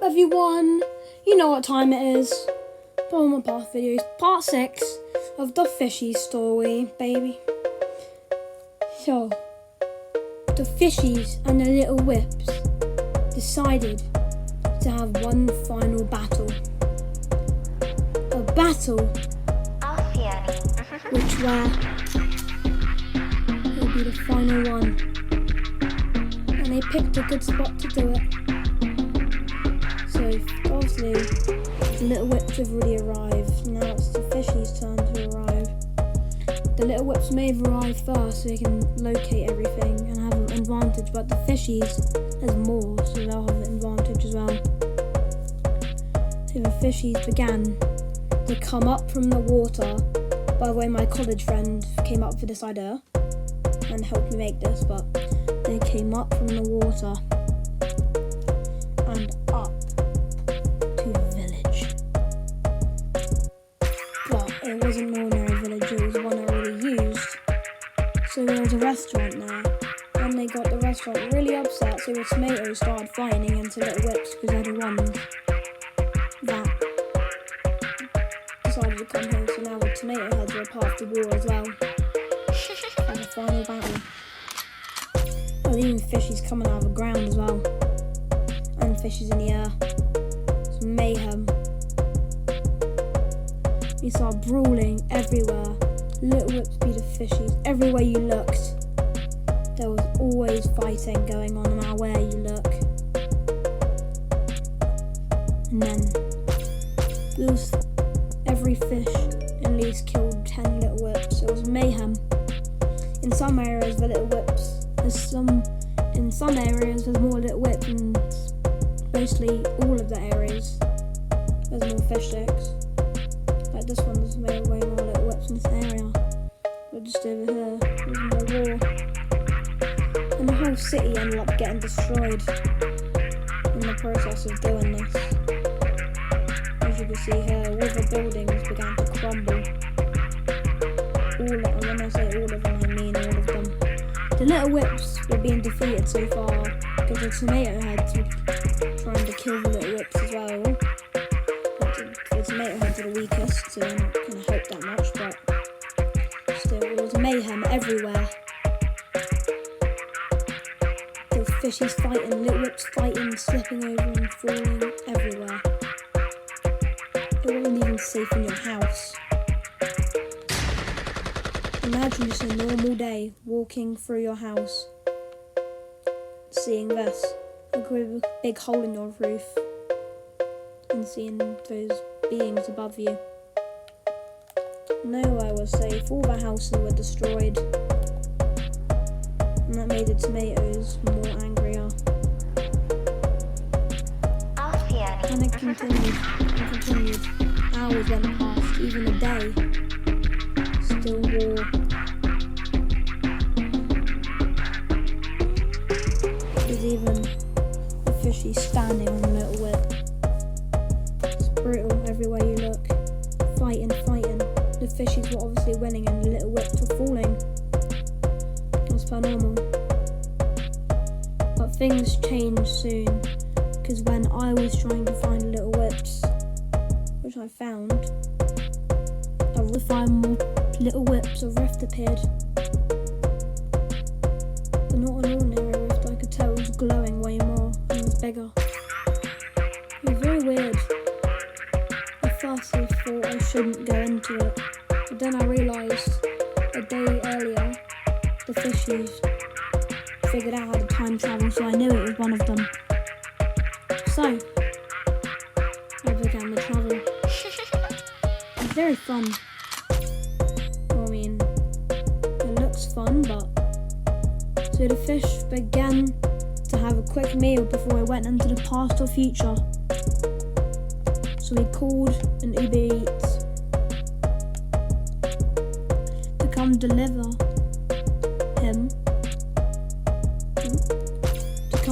everyone, you know what time it is. From my past videos, part 6 of the Fishy story, baby. So, the Fishies and the Little Whips decided to have one final battle. A battle which will be the final one. And they picked a good spot to do it. So obviously the Little Whips have already arrived. Now it's the Fishies' turn to arrive. The Little Whips may have arrived first so they can locate everything and have an advantage, but the Fishies, there's more, so they'll have an advantage as well. So the Fishies began to come up from the water. By the way, my college friend came up with this idea and helped me make this, but they came up from the water and up to the village. But it wasn't an ordinary village, it was one I already used. So there was a restaurant there, and they got the restaurant really upset, so the tomatoes started fighting into Little Whips because they're the ones that decided to come here. So now the tomato heads are part of the war as well. And the final battle. Oh, even Fishies coming out of the ground as well. And Fishies in the air. It's mayhem. You saw brawling everywhere. Little Whips beat the Fishies. Everywhere you looked, there was always fighting going on no matter where you look. And then there was every fish at least killed 10 Little Whips. It was mayhem. In some areas, the Little Whips, in some areas there's more Little Whips, and mostly all of the areas there's more Fishsticks. Like this one, there's way more Little Whips in this area. But just over here, there's more war. And the whole city ended up getting destroyed in the process of doing this. As you can see here, all the buildings began to crumble. When I say all of them, I mean all of them. The Little Whips were being defeated so far because the tomato heads were trying to kill the Little Whips as well. The tomato heads are the weakest, so they're not going to help that much, but still, there was mayhem everywhere. There were Fishies fighting, Little Whips fighting, slipping over and falling everywhere. It wasn't even safe in your house. Imagine just a normal day walking through your house, seeing this, a big hole in your roof, and seeing those beings above you. Nowhere was safe, all the houses were destroyed, and that made the tomatoes more angrier. And it continued, Hours went past, even a day. Still war. There's even a Fishy standing on a Little Whip. It's brutal everywhere you look. Fighting. The Fishies were obviously winning and the Little Whips were falling. As per normal. But things changed soon, because when I was trying to find Little Whips, which I found, I would find more Little Whips, a rift appeared. But not an ordinary rift, I could tell it was glowing way more and was bigger. It was very weird. At first I thought I shouldn't go into it, but then I realised a day earlier the Fishies figured out how to time travel, so I knew it was one of them. So I began the travel. It was very fun. It looks fun, but... So the fish began to have a quick meal before we went into the past or future. So we called an Uber Eats to come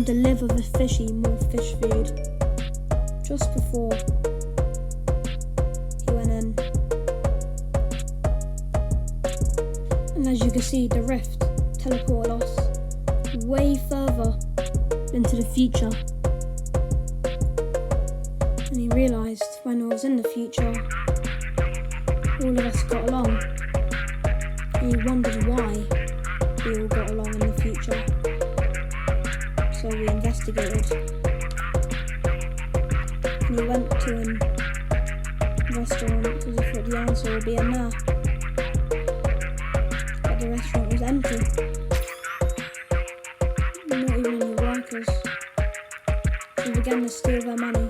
deliver the Fishy more fish food just before he went in. And as you can see, the rift teleported us way further into the future. realised when I was in the future, all of us got along. And he wondered why we all got along in the future. So we investigated. And he went to a restaurant because he thought the answer would be in there. But the restaurant was empty. Not even any workers. He began to steal their money.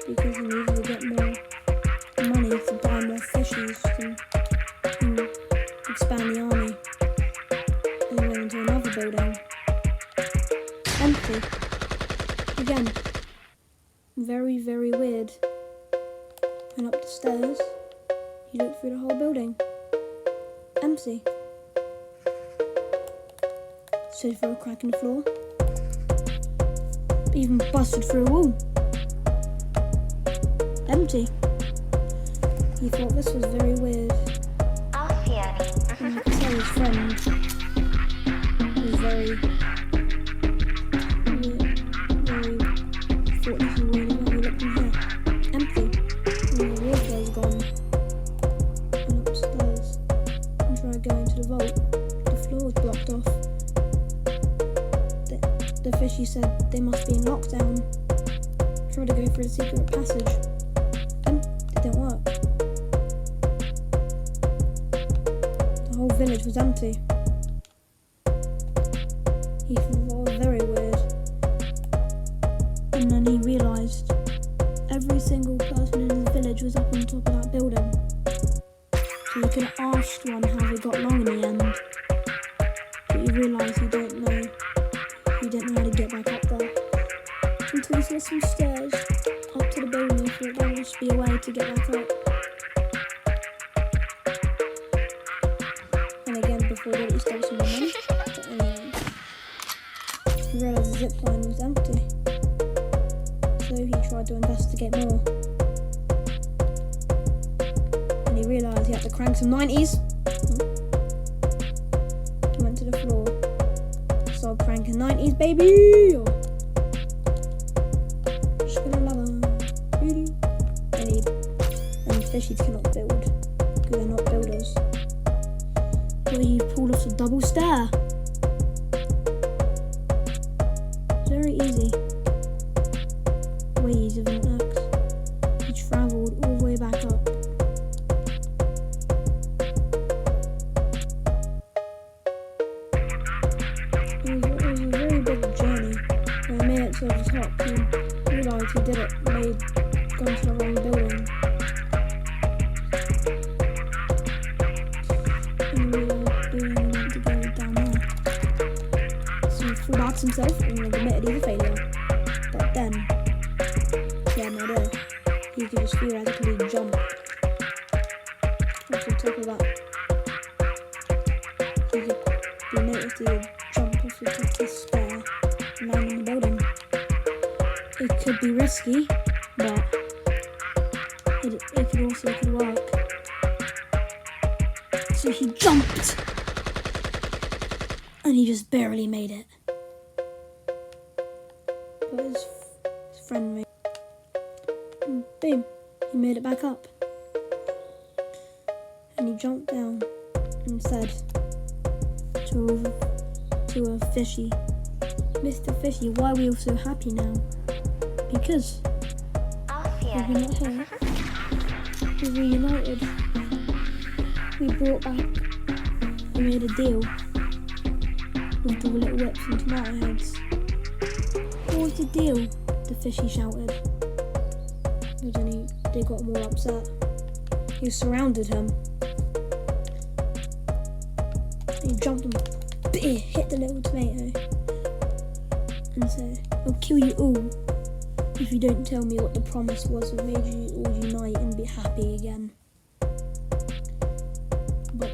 Because he needed to get more money to buy more fishies and expand the army. And he went into another building. Empty. Again. Very, very weird. Went up the stairs. He looked through the whole building. Empty. Slid through a crack in the floor. Even busted through a wall. Empty. He thought this was very weird. And he could tell his friend was very thought this was weird as well. He looked in here. Empty. And the water was gone. Went upstairs and tried going to the vault. The floor was blocked off. The fishy said they must be in lockdown. Tried to go through the secret passage. It didn't work. The whole village was empty. He thought it was very weird. And then he realised every single person in his village was up on top of that building. So he could have asked one how they got along in the end. But he realised he didn't know how to get back up there. Until he saw some stairs up to the building and thought there must be a way to get back up. And again, before that, he stole some more money. But anyway, he realised the zip line was empty. So he tried to investigate more. And he realised he had to crank some 90s. He went to the floor. Started cranking 90s, baby! Just gonna love them. And fishies cannot build because they're not builders. So he pulled off a double stair. Very easy. Way easier than it looks. He travelled all the way back up. It was a very big journey. When he made it to the top, he realised he did it. Gone to the wrong building. And he realised he meant to go down there. So he threw out himself and admitted he was a failure. But then, he had no idea. He could just theoretically jump off the top of that. He noticed he would jump off the top of the stair and land in the building. It could be risky, but it could work. So he jumped, and he just barely made it. But his friend made it. And boom, he made it back up. And he jumped down and said to a fishy, "Mr. Fishy, why are we all so happy now?" Because we're not here. We reunited. We brought back. We made a deal with the little whips and tomato heads. What was the deal? The fishy shouted. But then they got more upset. He surrounded him. He jumped and hit the little tomato and said, "I'll kill you all if you don't tell me what the promise was that made you all unite and be happy again." But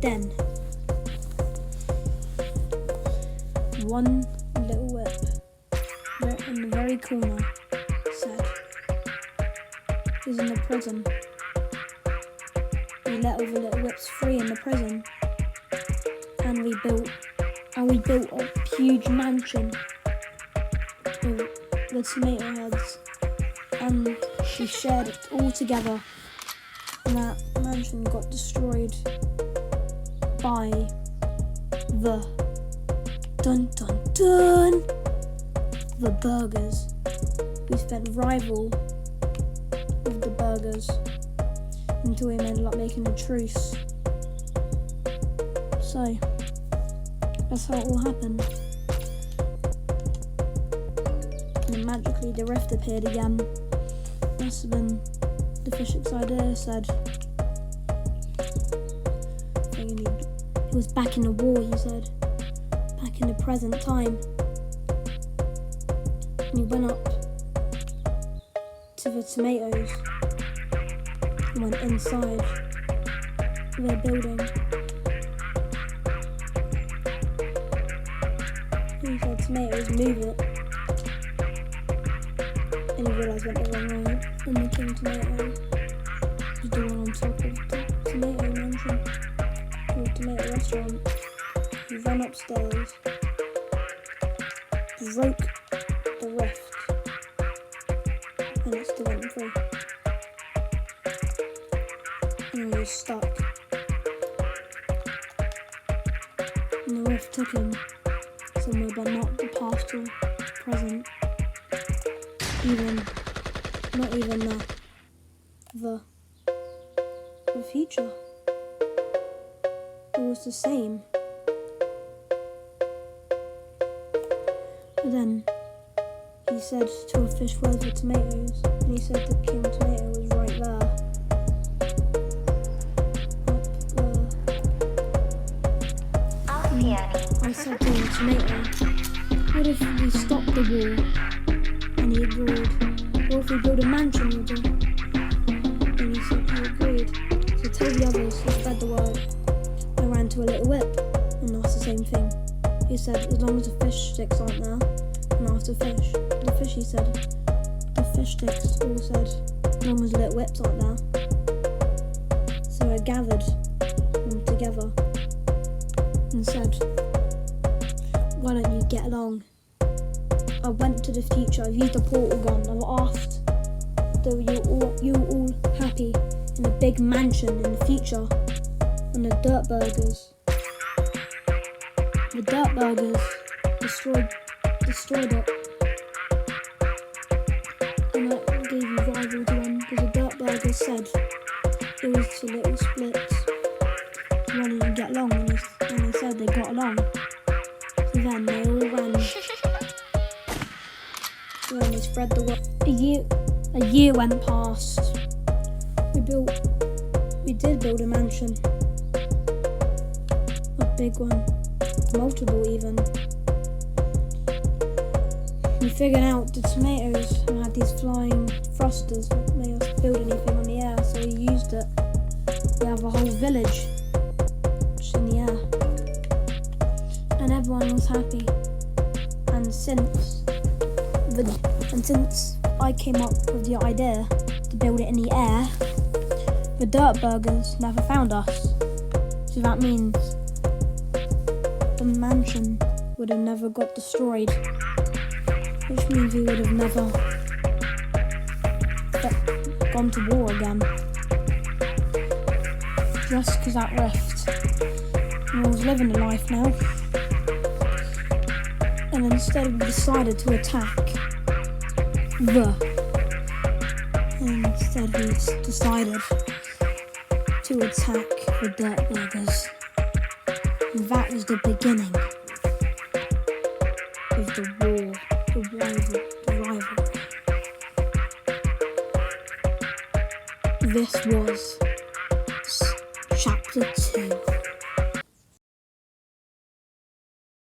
then, one little whip in the very corner said, "He's in the prison." We let all the little whips free in the prison and rebuilt and we built a huge mansion with the tomato heads, and we shared it all together, and that mansion got destroyed by the the burgers. We spent rival with the burgers until we ended up making a truce. So that's how it all happened. And then magically the rift appeared again. Must have been the Fishstick's idea. Said it was back in the war, he said. Back in the present time. And he went up to the tomatoes and went inside their building. He said, tomatoes, move it. And he realised went the wrong way. And the king tomato was the one on top of the tomato mansion, or tomato restaurant. He ran upstairs, broke the rift, and it still went through. And he was stuck. And the rift took him somewhere, but not the past or present. Not even the future. It was the same. But then he said to a fish, where's the tomatoes? And he said the king tomato was right there. I said to the tomato, what if we stop the war? And he agreed. What if we build a mansion with him? And he said he agreed. So tell the others to spread the word. I ran to a little whip and asked the same thing. He said, as long as the fish sticks aren't there, and asked the fish. The fishy said, the fish sticks all said, as long as little whips aren't there. So I gathered them together and said, why don't you get along? I went to the future, I've used a portal gun, I've asked that you all happy in a big mansion in the future, and the dirt burgers. The dirt burgers destroyed it. And I gave you rival to them because the dirt burgers said it was a little splits. Why didn't you get along? And they said they got along. So then they all ran. So then they spread the word. A year went past. We did build a mansion. A big one. Multiple even. We figured out the tomatoes had these flying thrusters that made us build anything on the air, so we used it. We have a whole village just in the air. And everyone was happy. And since I came up with the idea to build it in the air, the dirt burgers never found us. So that means the mansion would have never got destroyed, which means we would have never gone to war again. Just because that rift. And I was living the life now. And instead we decided to attack Instead we decided to attack the dirt burgers. And that was the beginning of the war, the rivalry. This was chapter 2.